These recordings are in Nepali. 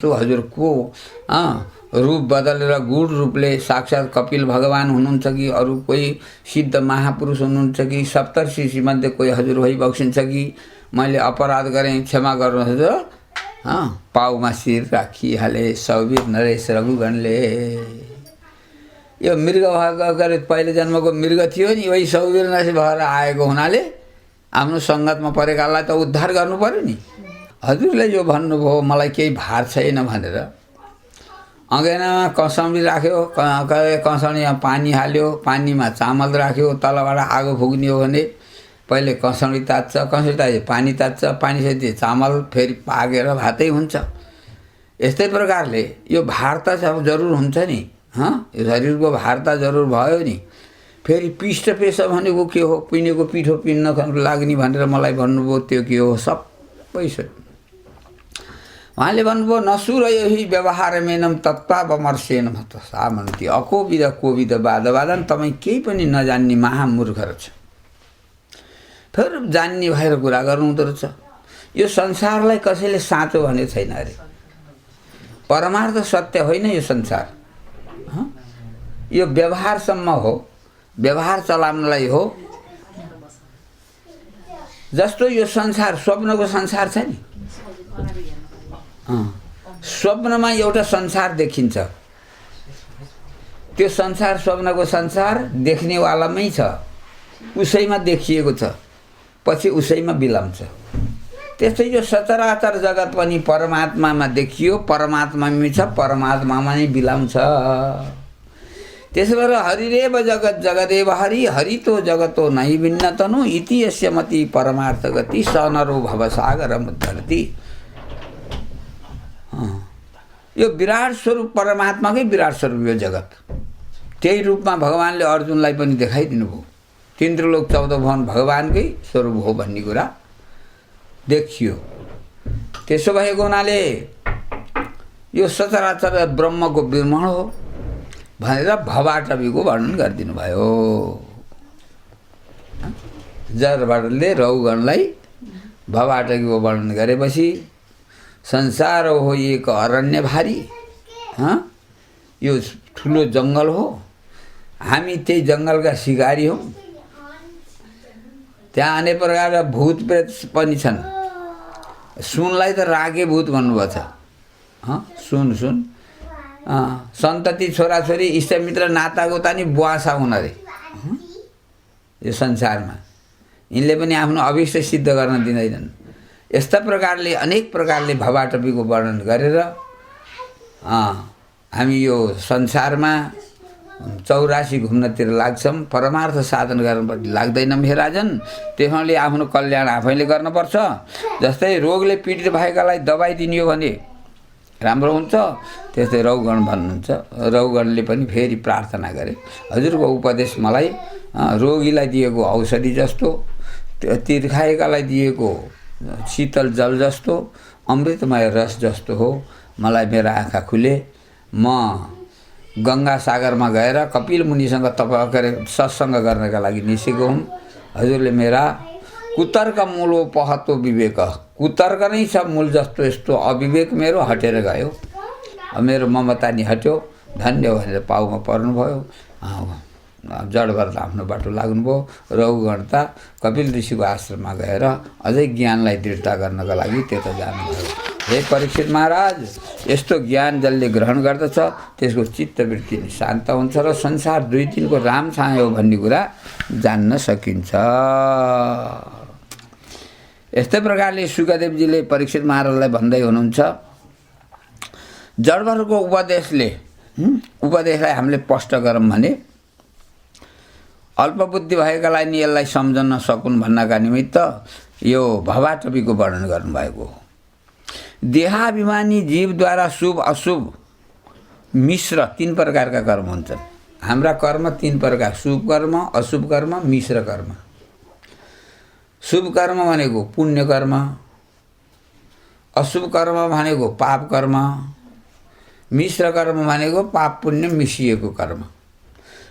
तो हजुरको रूप बदलेर गुण रूपले साक्षात् कपिल भगवान हुनुहुन्छ कि अरू कोही सिद्ध महापुरुष हुनुहुन्छ कि सप्तर्षि मध्ये कोही हजुर भइबक्सिन्छ कि मैले अपराध गरेँ क्षमा गर्नुहोस्। पाउमा शिर राखिहाले सौवीर नरेश रघुगणले। यो मृग भएर पहिले जन्मको मृग थियो नि, वही सौवीर नरेश भएर आएको हुनाले आफ्नो सङ्गतमा परेकालाई त उद्धार गर्नु पर्यो नि। हजुरले जो भन्नुभयो मलाई केही भार छैन भनेर, अँगेनामा कसौडी राख्यो, कसौडीमा पानी हाल्यो, पानीमा चामल राख्यो, तलबाट आगो फुक्ने हो भने पहिले कसौडी तात्छ, कसौडी तात्छ पानी तात्छ, पानीसहित चामल फेरि पाकेर भातै हुन्छ। यस्तै प्रकारले यो भार त जरुर हुन्छ नि, यो शरीरको भार त जरुर भयो नि। फेरि पिष्ट पेशा भनेको के हो, पिनेको पिठो पिन्न लाग्ने भनेर मलाई भन्नुभयो, त्यो के हो सबै उहाँले भन्नुभयो नसुर यही व्यवहार मेनम तत्त्वावमर्शेन सामन्ती अकोविद कोविद वादवादन। तपाईँ केही पनि नजान्ने महामूर्ख रहेछ, फेरि जान्ने भएर कुरा गर्नुहुँदो रहेछ। यो संसारलाई कसैले साँचो भनेको छैन अरे, परमार्थ सत्य होइन यो संसार। यो व्यवहारसम्म हो, व्यवहार चलाउनलाई हो। जस्तो यो संसार स्वप्नको संसार छ नि, स्वप्नमा एउटा संसार देखिन्छ, त्यो संसार स्वप्नको संसार देख्नेवालामै छ, उसैमा देखिएको छ, पछि उसैमा बिलाउँछ। त्यस्तै यो सचराचर जगत पनि परमात्मामा देखियो, परमात्मामै छ, परमात्मामा नै बिलाउँछ। त्यसो भएर हरिरेव जगत जगदेव हरि हरितो जगतो नहि भिन्न तनु इति यस्य मति परमार्थ गति स नरो भवसागर मुद्धरति। यो विराट स्वरूप परमात्माकै विराट स्वरूप यो जगत, त्यही रूपमा भगवानले अर्जुनलाई पनि देखाइदिनु भयो। तीन्द्रलोक 14 भवन भगवानकै स्वरूप हो भन्ने कुरा देखियो। त्यसो भएको हुनाले यो सचराचर ब्रह्मको विमण हो भनेर भवाटवीको वर्णन गरिदिनु भयो। जरबाटले रौगणलाई भवाटवीको वर्णन गरेपछि संसार हो एक अरण्य भारी, यो ठुलो जङ्गल हो, हामी त्यही जङ्गलका शिकारी हौँ। त्यहाँ अनेक प्रकारका भूत प्रेत पनि छन्। सुनलाई त रागे भूत भन्नुभएको छ। सुन सन्तति छोराछोरी इष्टमित्र नातागोता नि बुवासा हुन अरे यो संसारमा। यिनले पनि आफ्नो अभिष्ट सिद्ध गर्न दिँदैनन्। यस्ता प्रकारले अनेक प्रकारले भवाटवीको वर्णन गरेर हामी यो संसारमा 84 घुम्नतिर लाग्छौँ, परमार्थ साधन गर्नपट्टि लाग्दैनौँ हे राजन। त्यसैले आफ्नो कल्याण आफैले गर्नुपर्छ। जस्तै रोगले पीडित भएकालाई दबाई दिनियो भने राम्रो हुन्छ, त्यस्तै रौगण भन्नुहुन्छ। रौगणले पनि फेरि प्रार्थना गरे, हजुरको उपदेश मलाई रोगीलाई दिएको औषधि जस्तो, तिर्खाएकालाई दिएको शीतल जल जस्तो, अमृतमय रस जस्तो हो। मलाई मेरा आँखा खुले, म गङ्गा सागरमा गएर कपिल मुनिसँग सत्सङ्ग गर्नका लागि निस्केको हुँ। हजुरले मेरा कुतर्क मूलो पहतो विवेक, कुतर्क नै छ मूल जस्तो यस्तो अविवेक मेरो हटेर गयो। मेरो ममता नि हट्यो, धन्य भनेर पाउमा पर्नुभयो। जडभर आफ्नो बाटो लाग्नुभयो। रघुगण त कपिल ऋषिको आश्रममा गएर अझै ज्ञानलाई दृढता गर्नका लागि त्यता जानुभयो। हे परीक्षित महाराज, यस्तो ज्ञान जसले ग्रहण गर्दछ त्यसको चित्तवृत्ति शान्त हुन्छ र संसार 2 दिनको राम छायो भन्ने कुरा जान्न सकिन्छ। यस्तै प्रकारले सुखदेवजीले परीक्षित महाराजलाई भन्दै हुनुहुन्छ, जडभरको उपदेशलाई हामीले स्पष्ट गरौँ भने अल्पबुद्धि भएकालाई नि यसलाई सम्झन सकुन् भन्नका निमित्त यो भवाटवीको वर्णन गर्नुभएको हो। देहाभिमानी जीवद्वारा शुभ अशुभ मिश्र 3 प्रकारका कर्म हुन्छन्। हाम्रा कर्म 3 प्रकार, शुभ कर्म, अशुभ कर्म, मिश्र कर्म। शुभ कर्म भनेको पुण्य कर्म, अशुभ कर्म भनेको पाप कर्म, मिश्र कर्म भनेको पाप पुण्य मिसिएको कर्म।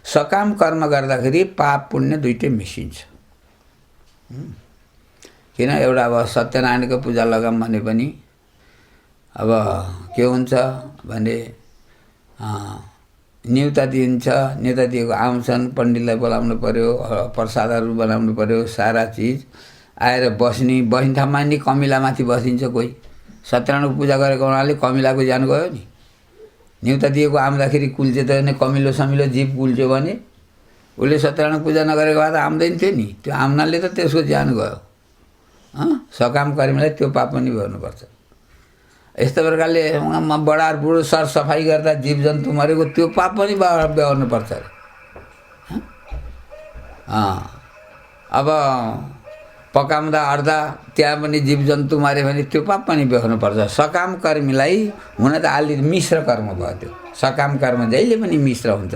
सकाम कर्म गर्दाखेरि पाप पुण्य दुइटै मिसिन्छ। किन एउटा अब सत्यनारायणको पूजा लगाऊँ भने पनि अब के हुन्छ भने न्युता दिन्छ, न्युता दिएको आउँछन्, पण्डितलाई बोलाउनु पर्यो, प्रसादहरू बनाउनु पर्यो, सारा चिज आएर बस्ने ठाउँमा नि कमिलामाथि बसिन्छ। कोही सत्यनारायणको पूजा गरेको हुनाले कमिलाको ज्यान गयो नि। न्युता दिएको आउँदाखेरि कुल्चे त कमिलो समिलो जीव कुल्च्यो भने उसले सत्यनारायण पूजा नगरेको भए त आउँदैन थियो नि। त्यो आम्नाले त त्यसको ज्यान गयो। सकाम कर्मीलाई त्यो पाप पनि गर्नुपर्छ। यस्तो प्रकारले बडार बुढो सरसफाइ गर्दा जीवजन्तु मरेको त्यो पाप पनि बेहोर्नुपर्छ अरे। अब पकाउँदा अर्दा त्यहाँ पनि जीवजन्तु मऱ्यो भने त्यो पाप पनि बेहोर्नुपर्छ। सकाम कर्मीलाई हुन त अलि मिश्र कर्म भयो। त्यो सकाम कर्म जहिले पनि मिश्र हुन्छ,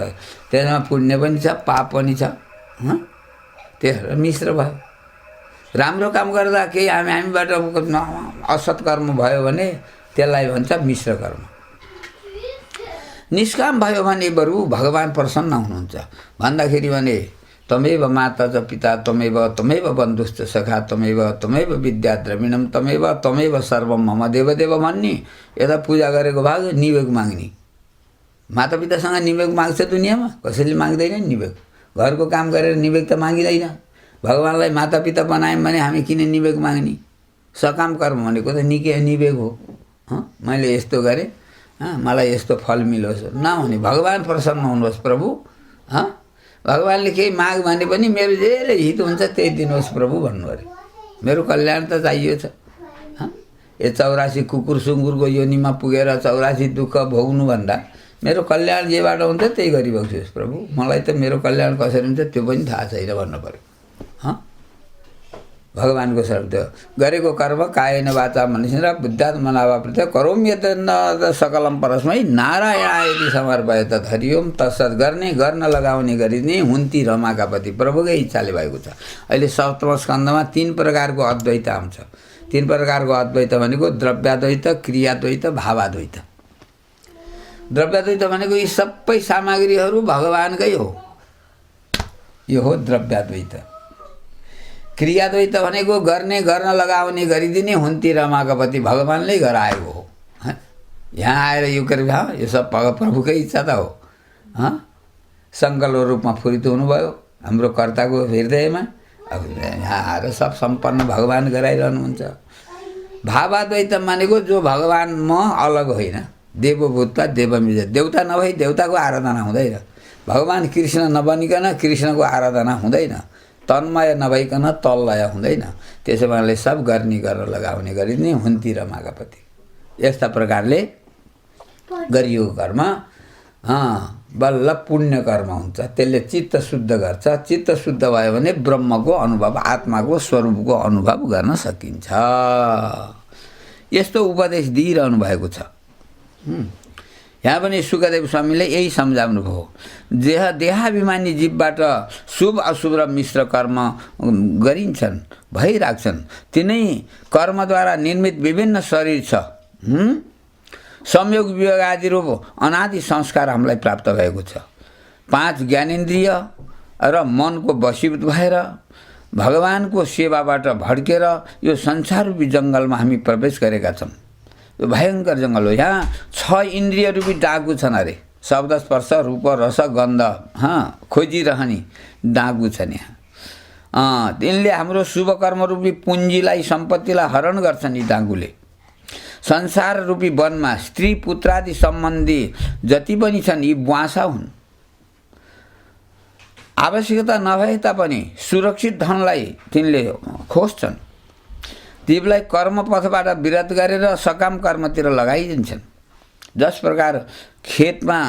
त्यसमा पुण्य पनि छ पाप पनि छ। त्यो मिश्र भयो। राम्रो काम गर्दा केही हामीबाट असत् कर्म भयो भने त्यसलाई भन्छ मिश्र कर्म। निष्काम भयो भने बरु भगवान प्रसन्न हुनुहुन्छ। भन्दाखेरि भने तमेव माता च पिता तमेव बन्धुश्च सखा तमेव विद्या द्रविणम तमेव सर्वम मम देवदेव भन्ने। यता पूजा गरेको भाग निवेग माग्ने। माता पितासँग निवेग माग्छ दुनियाँमा? कसैले माग्दैन निवेग। घरको काम गरेर निवेग त मागिँदैन। भगवानलाई माता पिता बनायौँ भने हामी किन निवेग माग्ने? सकाम कर्म भनेको त निकै निवेग हो। मैले यस्तो गरेँ, मलाई यस्तो फल मिलोस् नहुने। भगवान प्रसन्न हुनुहोस् प्रभु। भगवानले केही माग भने पनि मेरो धेरै हित हुन्छ त्यही दिनुहोस् प्रभु भन्नु अरे। मेरो कल्याण त चाहियो छ। यो 84 कुकुर सुँगुरको योनिमा पुगेर 84 दुःख भोग्नुभन्दा मेरो कल्याण जेबाट हुन्छ त्यही गरिबक्नुहोस् प्रभु। मलाई त मेरो कल्याण कसरी हुन्छ त्यो पनि थाहा छैन भन्नु पर्यो। भगवानको शब्द गरेको कर्म कायेन वाचा मनसेन बुद्ध्यात्मना प्रत्यय करोम यत सकलम परस्मै नारायणायति समर्पय तत् हरिओम तत्सत् गर्न लगाउने गरिने हुन्ती रमाका पति प्रभुकै इच्छाले भएको छ। अहिले सप्तम स्कन्धमा 3 प्रकारको अद्वैत आउँछ। 3 प्रकारको अद्वैत भनेको द्रव्याद्वैत, क्रियाद्वैत, भावाद्वैत। द्रव्याद्वैत भनेको यी सबै सामग्रीहरू भगवानकै हो, यो हो द्रव्याद्वैत। क्रियाद्वैत भनेको गर्न लगाउने गरिदिने हुन्ती रमाका पति भगवानले गराएको हो। यहाँ आएर यो गरेर यो सब प्रभुकै इच्छा त हो। सङ्कल्प रूपमा फुरित हुनुभयो हाम्रो कर्ताको हृदयमा। अब यहाँ आएर सब सम्पन्न भगवान गराइरहनुहुन्छ। भावाद्वैत भनेको जो भगवान म अलग होइन, देवभूतका देवमिज, देवता नभई देवताको आराधना हुँदैन। भगवान कृष्ण नबनिकन कृष्णको आराधना हुँदैन। तन्मय नभइकन तल्लय हुँदैन। त्यसो कारणले सब गर्न लगाउने गरिदिने हुन्ती रमाका पति। यस्ता प्रकारले गरिएको कर्म बल्ल पुण्य कर्म हुन्छ। त्यसले चित्त शुद्ध गर्छ। चित्त शुद्ध भयो भने ब्रह्मको अनुभव, आत्माको स्वरूपको अनुभव गर्न सकिन्छ। यस्तो उपदेश दिइरहनु भएको छ। यहाँ पनि सुखदेव स्वामीले यही सम्झाउनु भयो। देहाभिमानी जीवबाट शुभ अशुभ र मिश्र कर्म गरिन्छन्, भइराख्छन्। तिनै कर्मद्वारा निर्मित विभिन्न शरीर छ। संयोग वियोग आदि रूप अनादि संस्कार हामीलाई प्राप्त भएको छ। 5 ज्ञानेन्द्रिय र मनको वशीभूत भएर भगवानको सेवाबाट भड्केर यो संसार रूपी जङ्गलमा हामी प्रवेश गरेका छौँ। यो भयङ्कर जङ्गल हो। यहाँ 6 इन्द्रिय रूपी डाकु छन् अरे। शब्द स्पर्श रूप रस गन्ध खोजिरहने डाकु छन् यहाँ। तिनले हाम्रो शुभ कर्म रूपी पुँजीलाई, सम्पत्तिलाई हरण गर्छन्। यी डाकुले संसार रूपी वनमा स्त्री पुत्रादि सम्बन्धी जति पनि छन् यी बुवासा हुन्। आवश्यकता नभए तापनि सुरक्षित धनलाई तिनले खोज्छन्। तीलाई कर्मपथबाट विरत गरेर सकाम कर्मतिर लगाइदिन्छन्। जस प्रकार खेतमा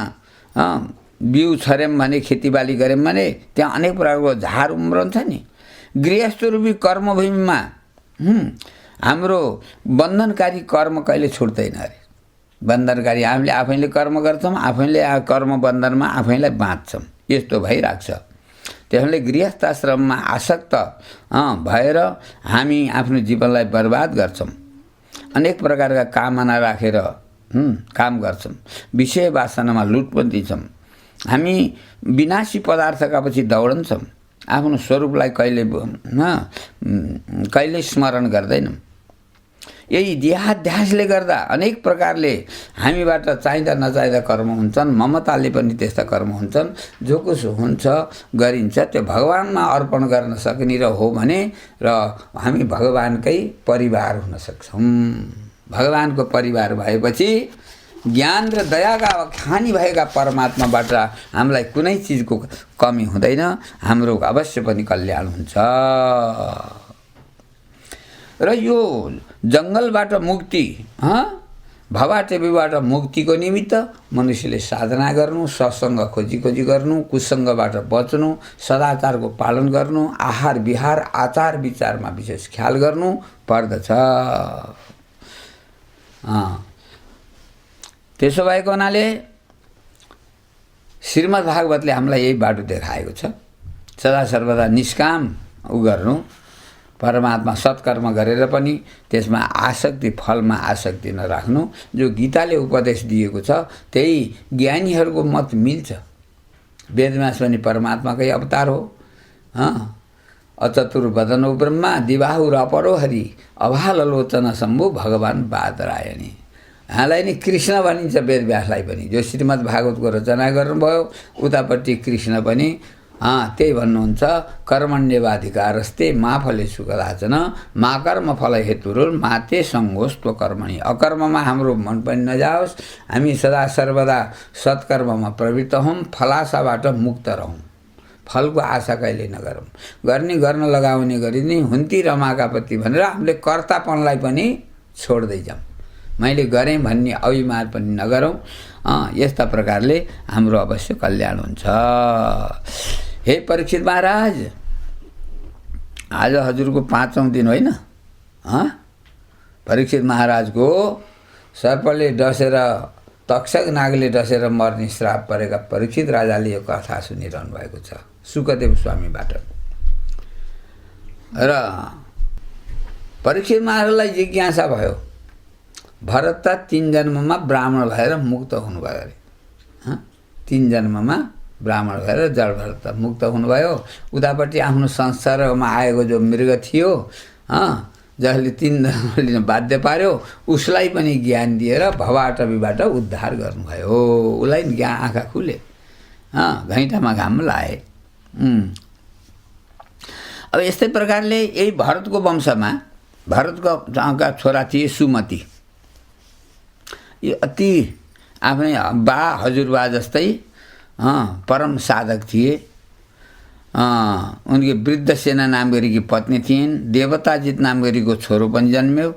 बिउ छर्यौँ भने, खेतीबाली गऱ्यौँ भने त्यहाँ अनेक प्रकारको झार उम्रन्छ नि। गृहस्थ रूपी कर्मभूमिमा हाम्रो बन्धनकारी कर्म कहिले छुट्दैन अरे। बन्धनकारी हामीले आफैले कर्म गर्छौँ, आफैले कर्म बन्धनमा आफैलाई बाँध्छौँ। यस्तो भइराख्छ। त्यसैले गृहस्थाश्रममा आसक्त भएर हामी आफ्नो जीवनलाई बर्बाद गर्छौँ। अनेक प्रकारका कामना राखेर काम गर्छौँ। विषय वासनामा लुटपन्थी छौँ। हामी विनाशी पदार्थका पछि दौडन्छौँ। आफ्नो स्वरूपलाई कहिले स्मरण गर्दैनौँ। यही देहाध्यासले गर्दा अनेक प्रकारले हामीबाट चाहिँदा नचाहिँदा कर्म हुन्छन्, ममताले पनि त्यस्ता कर्म हुन्छन्। जो कुछ हुन्छ गरिन्छ त्यो भगवानमा अर्पण गर्न सक्ने र हो भने र हामी भगवानकै परिवार हुन सक्छौँ। भगवानको परिवार भएपछि ज्ञान र दयाका खानी भएका परमात्माबाट हामीलाई कुनै चिजको कमी हुँदैन, हाम्रो अवश्य पनि कल्याण हुन्छ। र यो जङ्गलबाट मुक्ति, भवाटेबीबाट मुक्तिको निमित्त मनुष्यले साधना गर्नु, सत्सङ्ग खोजी गर्नु, कुसङ्गबाट बच्नु, सदाचारको पालन गर्नु, आहार विहार आचार विचारमा विशेष ख्याल गर्नु पर्दछ। त्यसो भएको हुनाले श्रीमद् भागवतले हामीलाई यही बाटो देखाएको छ। सदा सर्वदा निष्काम गर्नु, परमात्मा सत्कर्म गरेर पनि त्यसमा आसक्ति, फलमा आसक्ति नराख्नु। जो गीताले उपदेश दिएको छ त्यही ज्ञानीहरूको मत मिल्छ। वेदव्यास पनि परमात्माकै अवतार हो। अचतुर्वदनो ब्रह्मा दिबाहुर अपरो हरि अभालोचन शम्भु भगवान बादरायणी। यहाँलाई नि कृष्ण भनिन्छ वेदव्यासलाई पनि। जो श्रीमद् भागवतको रचना गर्नुभयो उतापट्टि कृष्ण पनि त्यही भन्नुहुन्छ, कर्मण्येवाधिकारस्ते मा फलेषु कदाचन मा कर्म फल हेतुरुर् मा ते सङ्गोस्त्व कर्मणि। अकर्ममा हाम्रो मन पनि नजाओस्, हामी सदा सर्वदा सत्कर्ममा प्रवृत्त हौँ, फलासाबाट मुक्त रहौँ, फलको आशा कहिले नगरौँ। गर्न लगाउने गरी नै हुन्ती रमाका पति भनेर हामीले कर्तापनलाई पनि छोड्दै जाउँ। मैले गरेँ भन्ने अभिमान पनि नगरौँ। यस्ता प्रकारले हाम्रो अवश्य कल्याण हुन्छ। हे परीक्षित महाराज, आज हजुरको 5औं दिन होइन? परीक्षित महाराजको सर्पले डसेर, तक्षक नागले डसेर मर्ने श्राप परेका परीक्षित राजाले यो कथा सुनिरहनु भएको छ सुकदेव स्वामीबाट। र परीक्षित महाराजलाई जिज्ञासा भयो, भरत त 3 जन्ममा ब्राह्मण भएर मुक्त हुनुभयो अरे। 3 जन्ममा ब्राह्मण भएर जड भरत मुक्त हुनुभयो। उतापट्टि आफ्नो संसारमा आएको जो मृग थियो, जसले 3 जन्म लिन बाध्य पार्यो, उसलाई पनि ज्ञान दिएर भवाटवीबाट उद्धार गर्नुभयो। उसलाई ज्ञान आँखा खुले, घैँटामा घाम लाए। अब यस्तै प्रकारले यही भरतको वंशमा भरतका छोरा थिए सुमति। यो अति आफ्नै बा हजुरबा जस्तै परम साधक थिए। उनकी वृद्धसेना नाम गरेकी पत्नी थिइन्। देवताजित नाम गरेको छोरो पनि जन्म्यो।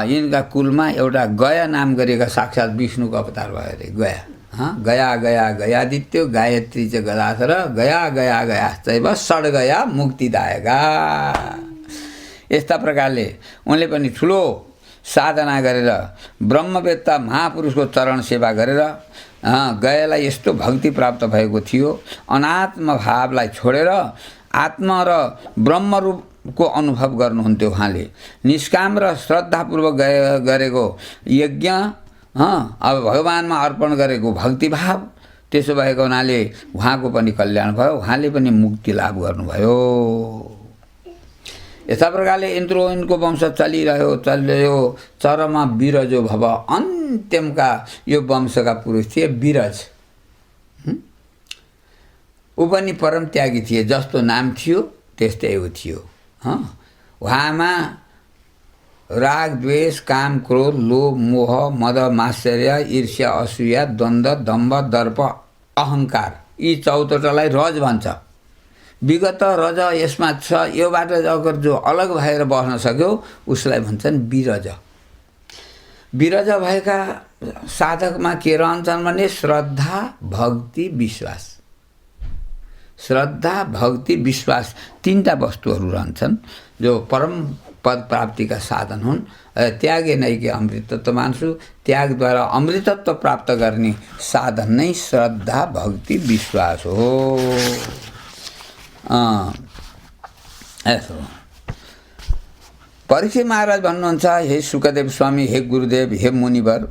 यिनका कुलमा एउटा गया नाम गरेका साक्षात् विष्णुको अवतार भयो अरे। गया गया गयादित्यो गायत्री च गदाधर गया गया गया चैव षड्गया मुक्तिदायका। यस्ता प्रकारले उनले पनि ठुलो साधना गरेर ब्रह्मवेत्ता महापुरुषको चरण सेवा गरेर गयालाई यस्तो भक्ति प्राप्त भएको थियो। अनात्म भावलाई छोडेर आत्मा र ब्रह्म रूपको अनुभव गर्नुहुन्थ्यो। उहाँले निष्काम र श्रद्धापूर्वक गरेको यज्ञ, अब भगवानमा अर्पण गरेको भक्तिभाव, त्यसो भएको हुनाले उहाँको पनि कल्याण भयो, उहाँले पनि मुक्ति लाभ गर्नुभयो। यस्ता प्रकारले इन्द्रको वंश चलिरह्यो। चरमा बिरजो भव, अन्त्यमका यो वंशका पुरुष थिए बिरज। ऊ पनि परम त्यागी थिए। जस्तो नाम थियो त्यस्तै ऊ थियो। उहाँमा राग द्वेष काम क्रोध लोभ मोह मद मात्सर्य ईर्ष्या असूया द्वन्द्व दम्भ दर्प अहङ्कार, यी 14वटालाई रज भन्छ। विगत रज यसमा छ। योबाट अगर जो अलग भएर बस्न सक्यो उसलाई भन्छन् बिरज। बिरज भएका साधकमा के रहन्छन् भने श्रद्धा भक्ति विश्वास। श्रद्धा भक्ति विश्वास 3टा वस्तुहरू रहन्छन् जो परम पद प्राप्तिका साधन हुन्। त्यागे नैके अमृतत्व मान्छु। त्यागद्वारा अमृतत्व प्राप्त गर्ने साधन नै श्रद्धा भक्ति विश्वास हो। यसो परीक्षित महाराज भन्नुहुन्छ, हे सुकदेव स्वामी, हे गुरुदेव, हे मुनिवर,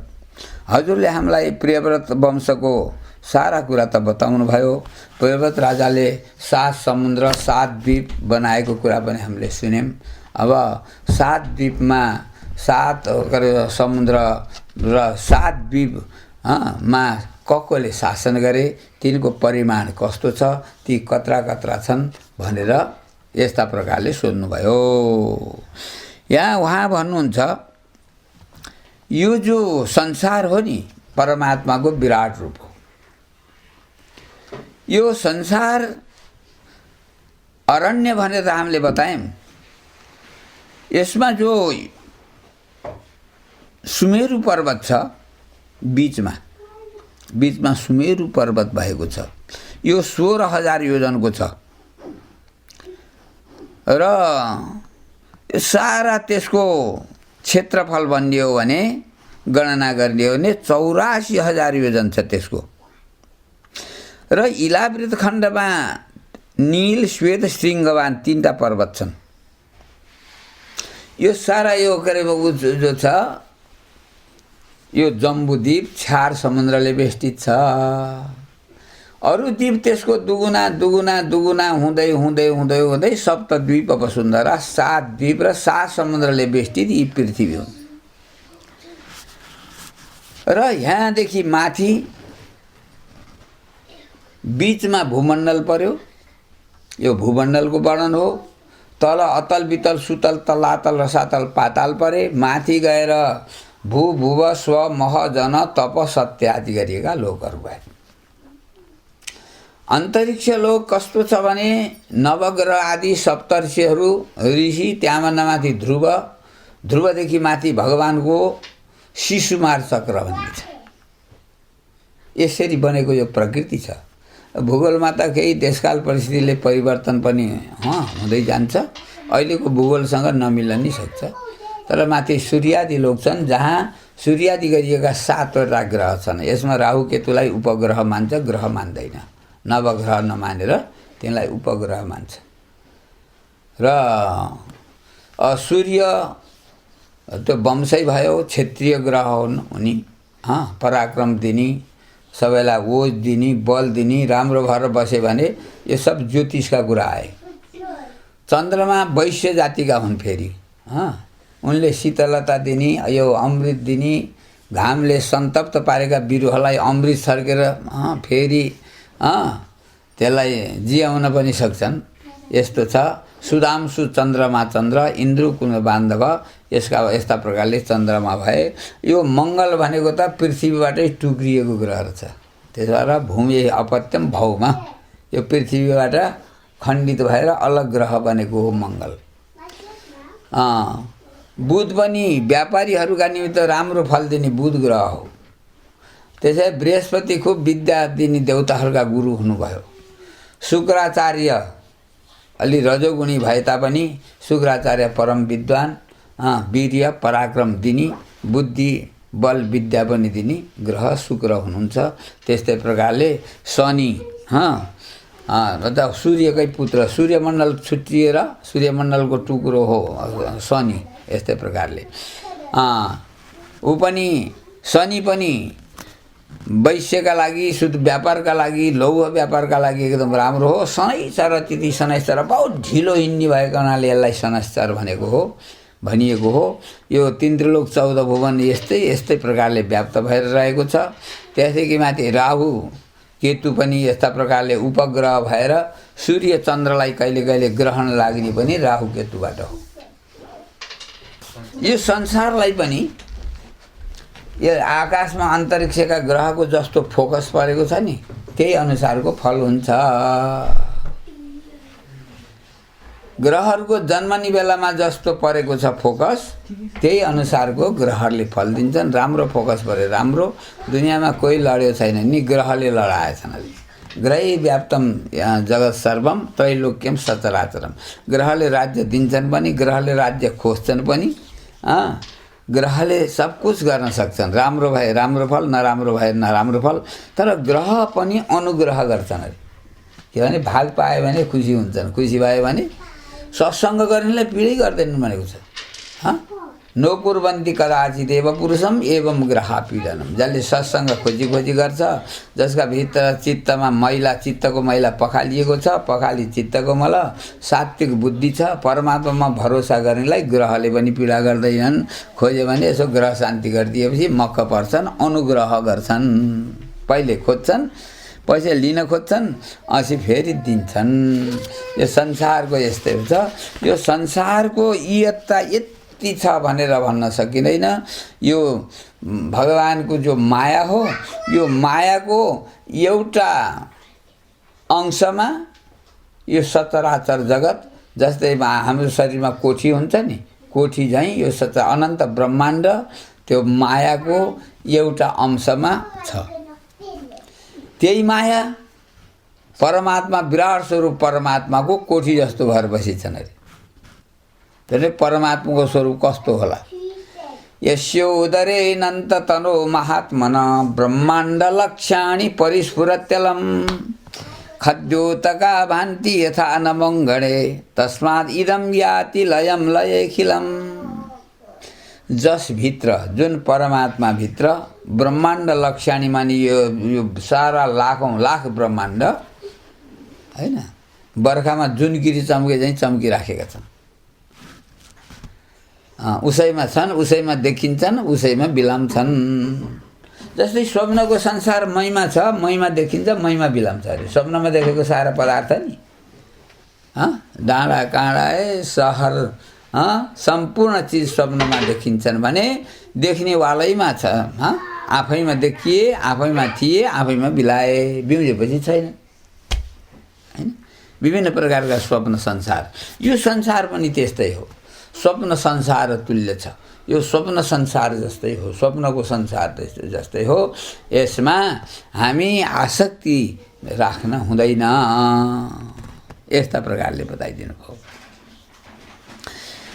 हजुरले हामीलाई प्रियव्रत वंशको सारा कुरा त बताउनु भयो। प्रियव्रत राजाले 7 समुद्र 7 द्वीप बनाएको कुरा पनि हामीले सुन्यौँ। अब 7 द्वीपमा 7 समुद्र र 7 द्वीप मा कसले शासन गरे, तिनको परिमाण कस्तो छ, ती कत्रा कत्रा छन् भनेर यस्ता प्रकारले सोध्नुभयो। यहाँ उहाँ भन्नुहुन्छ यो जो संसार हो नि परमात्माको विराट रूप हो। यो संसार अरण्य भनेर हामीले बतायौं। यसमा जो सुमेरु पर्वत छ बीचमा सुमेरु पर्वत भएको छ, यो 16,000 योजनको छ र सारा त्यसको क्षेत्रफल भन्ने हो भने गणना गर्ने हो भने 84,000 योजन छ त्यसको। र इलावृत खण्डमा नील श्वेत श्रृङ्गवान 3टा पर्वत छन्। यो सारा यो जो छ यो जम्बुद्वीप 4 समुद्रले बेष्टित छ। अरु द्वीप त्यसको दुगुना दुगुना दुगुना हुँदै हुँदै हुँदै हुँदै सप्तद्वीप वसुन्धरा 7 द्वीप र 7 समुद्रले बेष्टित यी पृथ्वी हुन्। र यहाँदेखि माथि बीचमा भूमण्डल पर्यो। यो भूमण्डलको वर्णन हो। तल अतल वितल सुतल तलातल रसातल पाताल परे। माथि गएर भू भुव स्व मह जन तप सत्य आदि गरिएका लोकहरू भए। अन्तरिक्ष लोक कस्तो छ भने नवग्रह आदि सप्तर्षिहरू ऋषि, त्यहाँभन्दा माथि ध्रुव, ध्रुवदेखि माथि भगवानको शिशुमार चक्र भन्ने छ। यसरी बनेको यो प्रकृति छ। भूगोलमा त केही देशकाल परिस्थितिले परिवर्तन पनि हुँदै जान्छ। अहिलेको भूगोलसँग नमिल्न नि सक्छ। तर माथि सूर्यादि लोक छन् जहाँ सूर्यादि गरिएका 7वटा ग्रह छन्। यसमा राहु केतुलाई उपग्रह मान्छ, ग्रह मान्दैन। नवग्रह नमानेर त्यसलाई उपग्रह मान्छ। र सूर्य त्यो वंशै भयो, क्षेत्रीय ग्रह हुन् उनी। पराक्रम दिने, सबैलाई ओज दिने, बल दिने, राम्रो भएर बसे भने यो सब ज्योतिषका कुरा आए। चन्द्रमा वैश्य जातिका हुन्। फेरि उनले शीतलता दिने, यो अमृत दिने, घामले सन्तप्त पारेका बिरुवालाई अमृत छर्केर फेरि त्यसलाई जियाउन पनि सक्छन्। यस्तो छ। सुदांशु चन्द्रमा चन्द्र, इन्द्र कुन बान्धव, यस्ता प्रकारले चन्द्रमा भए। यो मङ्गल भनेको त पृथ्वीबाटै टुक्रिएको ग्रह छ। त्यसो भएर भूमि अपत्यम भौमा, यो पृथ्वीबाट खण्डित भएर अलग ग्रह बनेको हो मङ्गल। बुध पनि व्यापारीहरूका निमित्त राम्रो फल दिने बुध ग्रह हो। त्यसै बृहस्पति खुब विद्या दिने देवताहरूका गुरु हुनुभयो। शुक्राचार्य अलि रजोगुणी भए तापनि शुक्राचार्य परम विद्वान, वीर्य पराक्रम दिने, बुद्धि बल विद्या पनि दिने ग्रह शुक्र हुनुहुन्छ। त्यस्तै प्रकारले शनि सूर्यकै पुत्र, सूर्यमण्डल छुट्टिएर सूर्यमण्डलको टुक्रो हो शनि। यस्तै प्रकारले ऊ पनि शनि पनि वैश्यका लागि, शुद्ध व्यापारका लागि, लौह व्यापारका लागि एकदम राम्रो हो। शनैश्चर तिथि शनैश्चर बहुत ढिलो हिँड्ने भएको हुनाले यसलाई शनैश्चर भनिएको हो। यो 3 त्रिलोक 14 भुवन यस्तै प्रकारले व्याप्त भएर रहेको छ। त्यसदेखि माथि राहु केतु पनि यस्ता प्रकारले उपग्रह भएर सूर्य चन्द्रलाई कहिले कहिले ग्रहण लाग्ने पनि राहु केतुबाट हो। यो संसारलाई पनि यो आकाशमा अन्तरिक्षका ग्रहको जस्तो फोकस परेको छ नि, त्यही अनुसारको फल हुन्छ। ग्रहहरूको जन्मने बेलामा जस्तो परेको छ फोकस, त्यही अनुसारको ग्रहहरूले फल दिन्छन्। राम्रो फोकस परे राम्रो। दुनियाँमा कोही लड्यो छैन नि, ग्रहले लडाएछन्। ग्रहै व्याप्तम जगत सर्वम त्रैलोक्यम सचराचरम। ग्रहले राज्य दिन्छन् पनि, ग्रहले राज्य खोज्छन् पनि। ग्रहले सब कुछ गर्न सक्छन्। राम्रो भए राम्रो फल, नराम्रो भए नराम्रो फल। तर ग्रह पनि अनुग्रह गर्छन् अरे। के भने भाग पाए भने खुसी हुन्छन्, खुसी भए भने सत्सङ्ग गर्नेलाई पीडै गर्दैनन् भनेको छ। नोकुर्वन्ती कदाचित एव पुरुषम एवं ग्रहा पीडनम। जसले सत्सङ्ग खोजी खोजी गर्छ, जसका भित्र चित्तमा मैला, चित्तको मैला पखालिएको छ, पखाली चित्तको मल, सात्विक बुद्धि छ, परमात्मामा भरोसा गर्नेलाई ग्रहले पनि पीडा गर्दैनन्। खोज्यो भने यसो ग्रह शान्ति गरिदिएपछि मक्क पर्छन्, अनुग्रह गर्छन्। पहिले खोज्छन्, पैसा लिन खोज्छन्, अनि फेरि दिन्छन्। यो संसारको यस्तै हुन्छ। यो संसारको इयत्ता यति छ भनेर भन्न सकिँदैन। यो भगवानको जो माया हो, यो मायाको एउटा अंशमा यो सचराचर जगत, जस्तै हाम्रो शरीरमा कोठी हुन्छ नि, कोठी झैँ यो अनन्त ब्रह्माण्ड त्यो मायाको एउटा अंशमा छ। त्यही माया परमात्मा, विराट स्वरूप परमात्माको कोठी जस्तो भएर बसिन्छन् अरे। त्यसले परमात्माको स्वरूप कस्तो होला? यस्यो उदरे नन्त तनो महात्मन ब्रह्माण्ड लक्ष्याणि परिस्फुरत्यलम खद्योतका भान्ति यथा नमङ्गणे तस्मात् इदं याति लयम लयेखिलम। जस भित्र, जुन परमात्मा भित्र ब्रह्माण्ड लक्ष्याणी मानि यो सारा लाखौं लाख ब्रह्माण्ड हैन, बर्खामा जुन गिरी चम्के चाहिँ चम्किराखेका छन्। उसैमा छन्, उसैमा देखिन्छन्, उसैमा बिलाउँछन्। जस्तै स्वप्नको संसार मैमा छ, मैमा देखिन्छ, मैमा बिलाउँछ अरे। स्वप्नमा देखेको सारा पदार्थ नि डाँडा काँडा सहर सम्पूर्ण चिज स्वप्नमा देखिन्छन् भने देख्नेवालैमा छ। आफैमा देखिए, आफैमा थिए, आफैमा बिलाए, बिउजेपछि छैन हैन। विभिन्न प्रकारका स्वप्न संसार। यो संसार पनि त्यस्तै हो, स्वप्न संसार तुल्य छ। यो स्वप्न संसार जस्तै हो, स्वप्नको संसार जस्तै हो। यसमा हामी आसक्ति राख्न हुँदैन। यस्ता प्रकारले बताइदिनु भयो।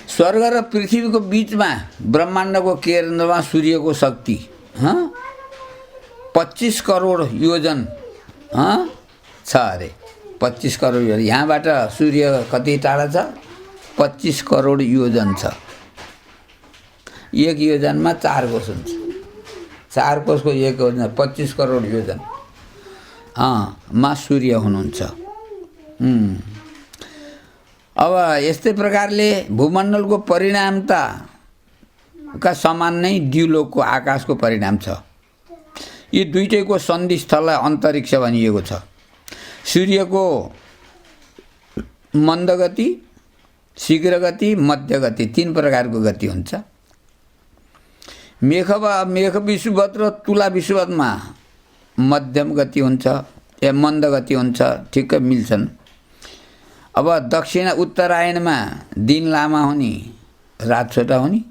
स्वर्ग र पृथ्वीको बीचमा ब्रह्माण्डको केन्द्रमा सूर्यको शक्ति 25 करोड योजन छ अरे। 25 करोड योजन। यहाँबाट सूर्य कति टाढा छ? 25 करोड योजन छ। एक योजनमा 4 कोष हुन्छ। 4 कोषको एक योजन 25 करोड योजन मा सूर्य हुनुहुन्छ। अब यस्तै प्रकारले भूमण्डलको परिणामका समान नै द्युलोकको आकाशको परिणाम छ। यी दुईटैको सन्धि स्थललाई अन्तरिक्ष भनिएको छ। सूर्यको मन्द गति, शीघ्र गति, मध्य गति, 3 प्रकारको गति हुन्छ। मेघ विषुवत र तुला विषुवतमा मध्यम गति हुन्छ, मन्द गति हुन्छ, ठिक्क मिल्छन्। अब दक्षिण उत्तरायणमा दिन लामा हुने, रात छोटा हुने,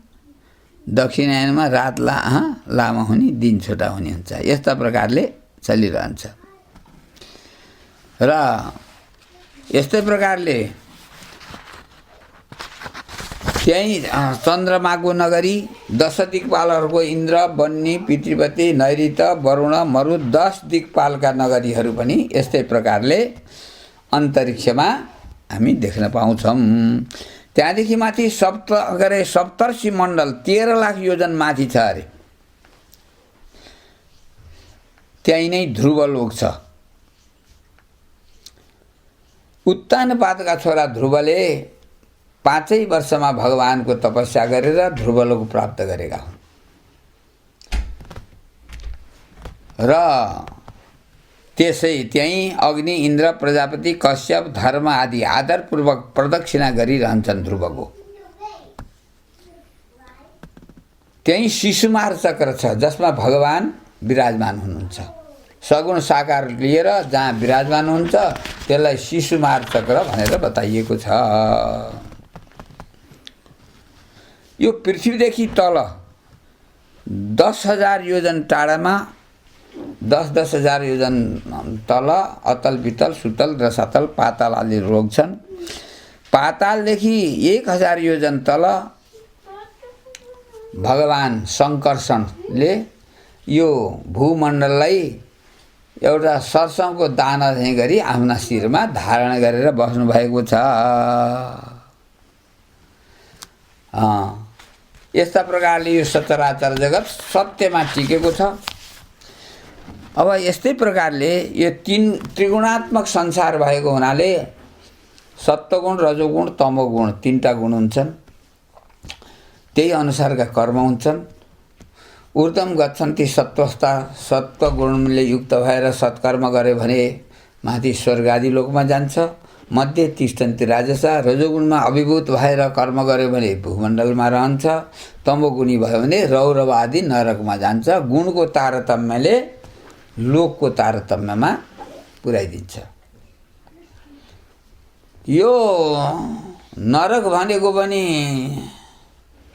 दक्षिणायनमा रात लामा हुने, दिन छोटा हुने हुन्छ। यस्ता प्रकारले चलिरहन्छ। र यस्तै प्रकारले त्यही चन्द्रमाको नगरी 10 दिक्पालहरूको इन्द्र, बन्नी, पृथ्वीपति, नैऋत्य, वरुण, मरु 10 दिक्पालका नगरीहरू पनि यस्तै प्रकारले अन्तरिक्षमा हामी देख्न पाउँछौँ। त्यहाँदेखि माथि सप्तर्षि मण्डल 13 लाख योजन माथि छ अरे। त्यही नै ध्रुवलोक छ। उत्तानपादका छोरा ध्रुवले 5 वर्षमा भगवानको तपस्या गरेर ध्रुवलोक प्राप्त गरेका हुन्। र त्यसै त्यही अग्नि, इन्द्र, प्रजापति, कश्यप, धर्म आदि आदरपूर्वक प्रदक्षिणा गरिरहन्छन् ध्रुवको। त्यही शिशुमार चक्र छ जसमा भगवान विराजमान हुनुहुन्छ। सगुण साकार लिएर जहाँ विराजमान हुन्छ त्यसलाई शिशुमार चक्र भनेर बताइएको छ। यो पृथ्वीदेखि तल 10,000 योजन टाढामा 10,000 योजन तल अतल, वितल, सुतल, रसातल, पाताल आदि रोग छन्। पातालदेखि 1000 योजन तल भगवान शङ्कर्षणले यो भूमण्डललाई एउटा सरसङको दाना झैँ गरी आफ्ना शिरमा धारण गरेर बस्नु भएको छ। यस्ता प्रकारले यो सचराचर जगत सत्यमा टिकेको छ। अब यस्तै प्रकारले यो तीन त्रिगुणात्मक संसार भएको हुनाले सत्वगुण, रजोगुण, तमोगुण तीनटा गुण हुन्छन्। त्यही अनुसारका कर्म हुन्छन्। ऊर्ध्वम गच्छन्ति सत्वस्था, सत्वगुणले युक्त भएर सत्कर्म गरे भने माथि स्वर्ग आदि लोकमा जान्छ। मध्ये तिष्ठन्ति राजसा, रजोगुणमा अभिभूत भएर कर्म गर्यो भने भूमण्डलमा रहन्छ। तमोगुणी भयो भने रौरव आदि नरकमा जान्छ। गुणको तारतम्यले लोकको तारतम्यमा पुर्याइदिन्छ। यो नरक भनेको पनि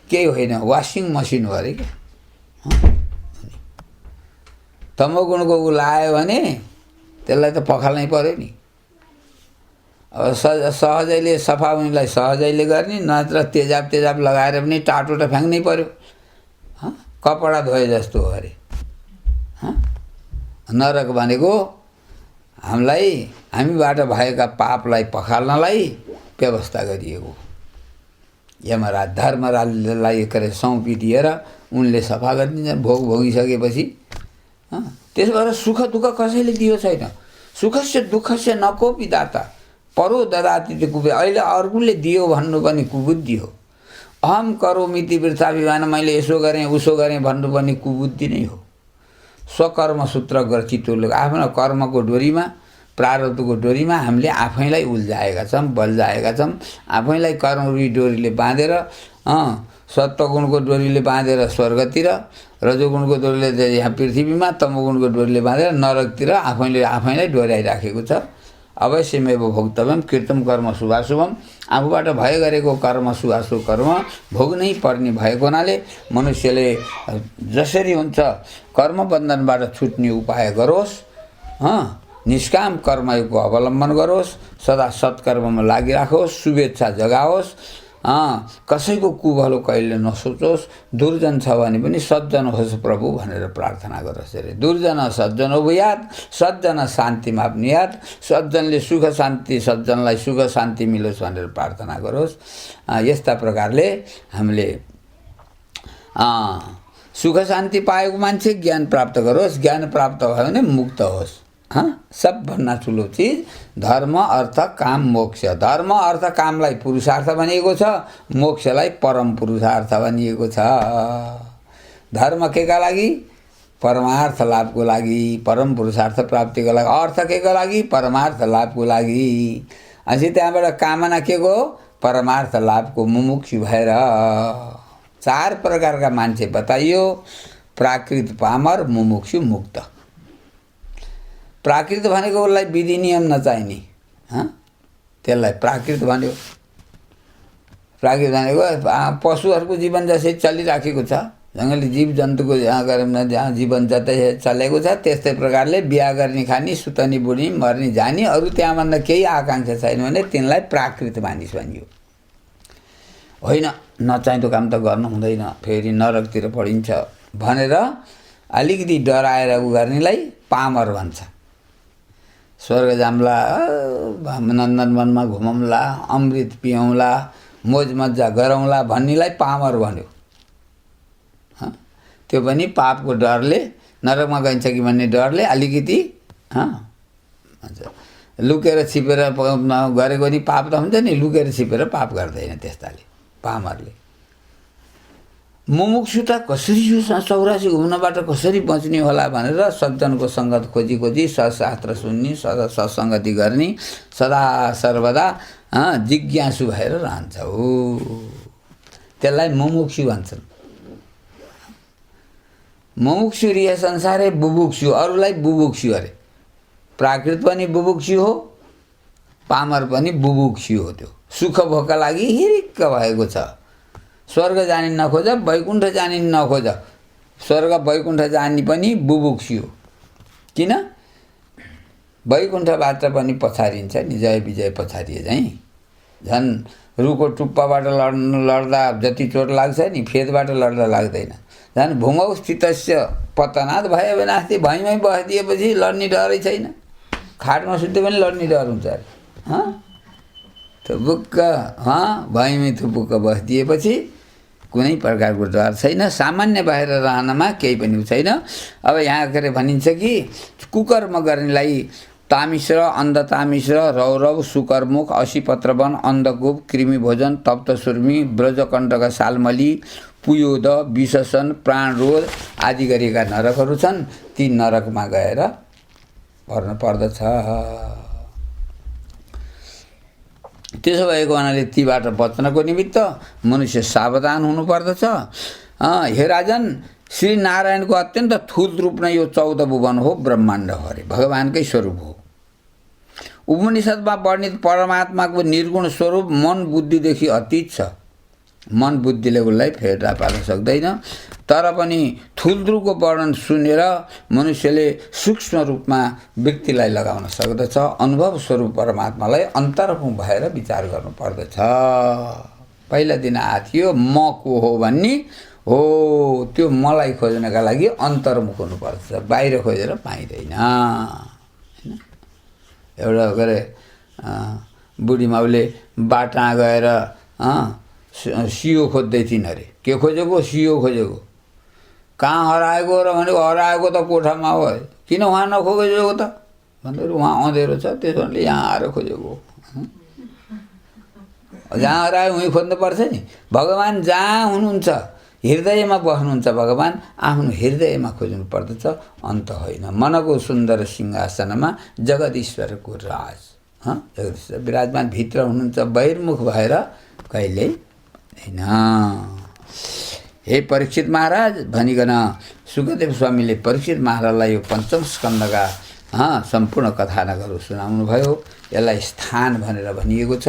केही होइन, वासिङ मसिन हो अरे क्या। तमोगुणको ऊ लायो भने त्यसलाई त पखाल्नै पर्यो नि। अब सहजैले सफा हुनेलाई सहजैले गर्ने, नत्र तेजाब लगाएर पनि टाटो त फ्याँक्नै पर्यो। कपडा धोए जस्तो हो अरे। नरक भनेको हामीबाट भएका पापलाई पखाल्नलाई व्यवस्था गरिएको। यमराज धर्मराजलाई करे सौँपिदिएर उनले सफा गरिदिन्छन्। भोगिसकेपछि त्यसो भएर सुख दुःख कसैले दियो छैन। सुखस्य दुःखस्य न कोपि दाता परो ददाति त्यो कुबे। अहिले अर्कोले दियो भन्नु पनि कुबुद्धि हो। अहम करोमिति वृथाभिमान, मैले यसो गरेँ उसो गरेँ भन्नु पनि कुबुद्धि नै हो। स्वकर्म सूत्र गर्चितोले आफ्नो कर्मको डोरीमा, प्रारब्धको डोरीमा हामीले आफैलाई उल्झाएका छौँ, बल्झाएका छौँ। आफैलाई कर्मरूपी डोरीले बाँधेर, सत्वगुणको डोरीले बाँधेर स्वर्गतिर, रजोगुणको डोरीले यहाँ पृथ्वीमा, तमोगुणको डोरीले बाँधेर नरकतिर आफैलाई डोर्याइराखेको छ। अवश्यमेव भोक्तव्यम कृतम कर्म शुभाशुभम। आफूबाट भए गरेको कर्म शुभाशुभ कर्म भोग्नै पर्ने भएको हुनाले मनुष्यले जसरी हुन्छ कर्मबन्धनबाट छुट्ने उपाय गरोस्, निष्काम कर्मको अवलम्बन गरोस्, सदा सत्कर्ममा लागिराखोस्, शुभेच्छा जगाओस्, कसैको कुभलो कहिले नसोचोस्। दुर्जन छ भने पनि सज्जन होस् प्रभु भनेर प्रार्थना गरोस्। अरे दुर्जन सज्जन भूयात्, सज्जन शान्ति माप्नुयात्। सज्जनले सुख शान्ति, सज्जनलाई सुख शान्ति मिलोस् भनेर प्रार्थना गरोस्। यस्ता प्रकारले हामीले सुख शान्ति पाएको मान्छे ज्ञान प्राप्त गरोस्। ज्ञान प्राप्त भयो भने मुक्त होस्। सबभन्दा ठुलो चिज धर्म अर्थ काम मोक्ष। धर्म अर्थ कामलाई पुरुषार्थ भनिएको छ, मोक्षलाई परम पुरुषार्थ भनिएको छ। धर्म केका लागि? परमार्थ लाभको लागि, परम पुरुषार्थ प्राप्तिको लागि। अर्थ केको लागि? परमार्थ लाभको लागि। अनि त्यहाँबाट कामना के को? परमार्थ लाभको मुमुक्षु भएर। चार प्रकारका मान्छे बताइयो: प्राकृत, पामर, मुमुक्षु, मुक्त। प्राकृत भनेको उसलाई विधि नियम नचाहिने, त्यसलाई प्राकृत भन्यो। प्राकृत भनेको पशुहरूको जीवन जसरी चलिराखेको छ, जङ्गली जीव जन्तुको जहाँ जीवन जतै चलेको छ, त्यस्तै प्रकारले बिहा गर्ने, खाने, सुतनी, बुढी, मर्ने, जाने, अरू त्यहाँभन्दा केही आकाङ्क्षा छैन भने तिनलाई प्राकृत मानिस भनियो। होइन, नचाहिँदो काम त गर्नु हुँदैन, फेरि नरकतिर पढिन्छ भनेर अलिकति डराएर उ गर्नेलाई पामर भन्छ। स्वर्ग जाम्ला, नन्दनवनमा घुमौँला, अमृत पियौँला, मोज मजा गरौँला भन्नेलाई पामर भन्यो। त्यो पनि पापको डरले, नरकमा गइन्छ कि भन्ने डरले अलिकति लुकेर छिपेर गरेको नि पाप त हुन्छ नि, लुकेर छिपेर पाप गर्दैन त्यस्ताले, पामरले। मुमुक्षुता कसरी यो 84 घुम्नबाट कसरी बच्ने होला भनेर सज्जनको सङ्गत खोजी खोजी शास्त्र सुन्ने, सदा सत्सङ्गति गर्ने, सदा सर्वदा जिज्ञासु भएर रहन्छ हो। त्यसलाई मुमुक्षु भन्छन्। मुमुक्षु रिय संसारै बुभुक्षु, अरूलाई बुभुक्षु अरे। प्राकृत पनि बुभुक्षु हो, पामर पनि बुभुक्षु हो। त्यो सुख भोकका लागि हिरिक्क भएको छ। स्वर्ग जाने नखोज, वैकुण्ठ जाने नखोज। स्वर्ग वैकुण्ठ जाने पनि बुभुक्षु हो। किन? वैकुण्ठबाट पनि पछारिन्छ नि, जय विजय पछारिए चाहिँ। झन् रुखको टुप्पाबाट लड्दा जति चोट लाग्छ नि, फेदबाट लड्दा लाग्दैन। झन् भुङ्गौ स्थितस्य पतनात् भयो भने अस्ति भैँमै बसिदिएपछि लड्ने डरै छैन। खाटमा सुत्यो पनि लड्ने डर हुन्छ अरे। थुपुक्क भैँमै थुपुक्क बसिदिएपछि कुनै प्रकारको डर छैन, सामान्य भएर रहनमा केही पनि छैन। अब यहाँ के अरे भनिन्छ कि कुकर्म गर्नेलाई तामिश्र, अन्धतामिश्र, रौरव, सुकर्मुख, असीपत्रवन, अन्धकूप, कृमि भोजन, तप्त सुर्मी, ब्रजकण्टक, सालमली, पुयोद, विशेषण, प्राणरोध आदि गरिएका नरकहरू छन्। ती नरकमा गएर पर्न पर्दछ। त्यसो भएको हुनाले तीबाट बच्नको निमित्त मनुष्य सावधान हुनुपर्दछ। हे राजन, श्री नारायणको अत्यन्त थुल रूप नै यो 14 भुवन हो, ब्रह्माण्ड हो अरे, भगवानकै स्वरूप हो। उपनिषदमा वर्णित परमात्माको निर्गुण स्वरूप मन बुद्धिदेखि अतीत छ। मन बुद्धिले उसलाई फेर्दा पार्न सक्दैन। तर पनि थुल्द्रुको वर्णन सुनेर मनुष्यले सूक्ष्म रूपमा व्यक्तिलाई लगाउन सक्दछ। अनुभव स्वरूप परमात्मालाई अन्तर्मुख भएर विचार गर्नुपर्दछ। पहिला दिन आएको थियो म को हो भन्ने हो, त्यो मलाई खोज्नका लागि अन्तर्मुख हुनुपर्छ, बाहिर खोजेर पाइँदैन। हैन, एउटा के अरे बुढी माउले बाटमा गएर सियो खोज्दै थिइन् अरे। के खोजेको? सियो खोजेको। कहाँ हराएको र भनेको हराएको त कोठामा हो। किन उहाँ नखोजेको त भनेर उहाँ अँधेरो छ, त्यसो भने यहाँ आएर खोजेको। जहाँ हरायो उहीँ खोज्नुपर्छ नि। भगवान् जहाँ हुनुहुन्छ, हृदयमा बस्नुहुन्छ भगवान्, आफ्नो हृदयमा खोज्नु पर्दछ, अन्त होइन। मनको सुन्दर सिंहासनमा जगदीश्वरको राज, जगदीश्वर विराजमान भित्र हुनुहुन्छ, बहिर्मुख भएर कहिल्यै होइन। हे परीक्षित महाराज भनिकन सुखदेव स्वामीले परीक्षित महाराजलाई यो पञ्चम स्कन्धका सम्पूर्ण कथानकहरू सुनाउनु भयो। यसलाई स्थान भनेर भनिएको छ।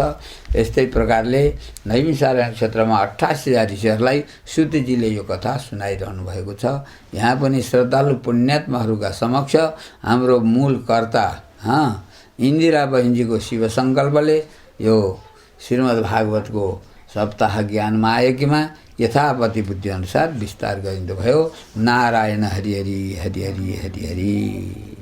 यस्तै प्रकारले नैमिषारण्य क्षेत्रमा 88,000 ऋषिहरूलाई सुतजीले यो कथा सुनाइरहनु भएको छ। यहाँ पनि श्रद्धालु पुण्यात्माहरूका समक्ष हाम्रो मूल कर्ता इन्दिरा बहिनीजीको शिव सङ्कल्पले यो श्रीमद् भागवतको सप्ताह ज्ञान महायज्ञमा यथापति बुद्धि अनुसार विस्तार गरिँदो भयो। नारायण हरि हरि हरि हरि हरि हरि।